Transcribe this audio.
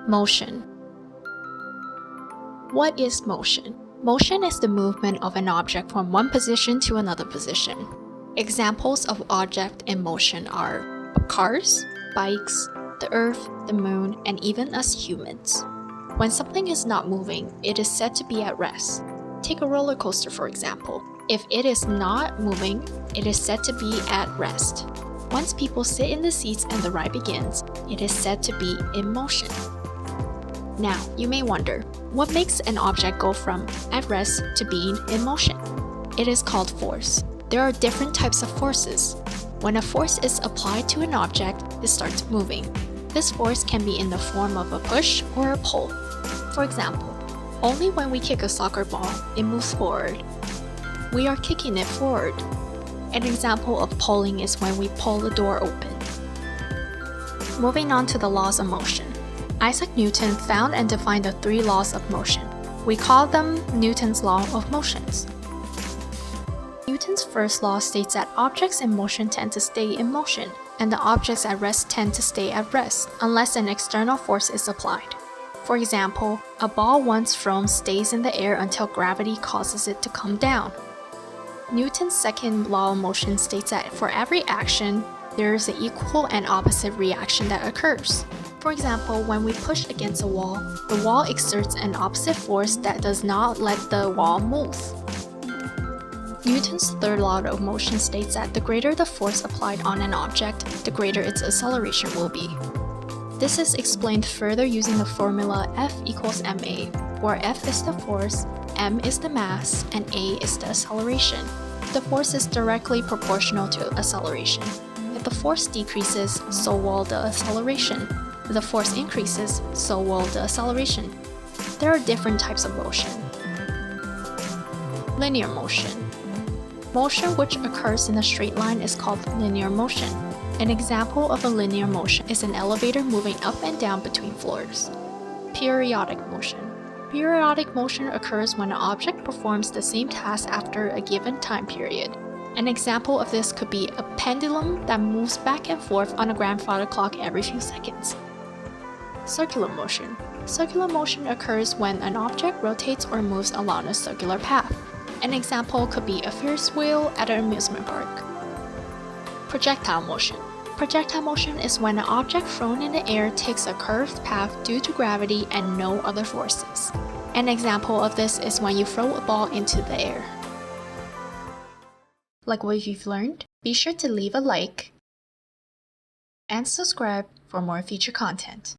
Motion. What is motion? Motion is the movement of an object from one position to another position. Examples of objects in motion are cars, bikes, the earth, the moon, and even us humans. When something is not moving, it is said to be at rest. Take a roller coaster for example. If it is not moving, it is said to be at rest. Once people sit in the seats and the ride begins, it is said to be in motion. Now, you may wonder, what makes an object go from at rest to being in motion? It is called force. There are different types of forces. When a force is applied to an object, it starts moving. This force can be in the form of a push or a pull. For example, only when we kick a soccer ball, it moves forward. We are kicking it forward. An example of pulling is when we pull the door open. Moving on to the laws of motion. Issac Newton found and defined the 3 laws of motion. We call them Newton's law of motions. Newton's first law states that objects in motion tend to stay in motion, and the objects at rest tend to stay at rest unless an external force is applied. For example, a ball once thrown stays in the air until gravity causes it to come down. Newton's second law of motion states that for every action, there is an equal and opposite reaction that occurs. For example, when we push against a wall, the wall exerts an opposite force that does not let the wall move. Newton's third law of motion states that the greater the force applied on an object, the greater its acceleration will be. This is explained further using the formula F equals ma, where F is the force, m is the mass, and a is the acceleration. The force is directly proportional to acceleration. If the force decreases, so will the acceleration. If the force increases, so will the acceleration. There are different types of motion. Linear motion. Motion which occurs in a straight line is called linear motion. An example of a linear motion is an elevator moving up and down between floors. Periodic motion. Periodic motion occurs when an object performs the same task after a given time period. An example of this could be a pendulum that moves back and forth on a grandfather clock every few seconds. Circular motion. Circular motion occurs when an object rotates or moves along a circular path. An example could be a Ferris wheel at an amusement park. Projectile motion. Projectile motion is when an object thrown in the air takes a curved path due to gravity and no other forces. An example of this is when you throw a ball into the air. Like what you've learned? Be sure to leave a like and subscribe for more future content.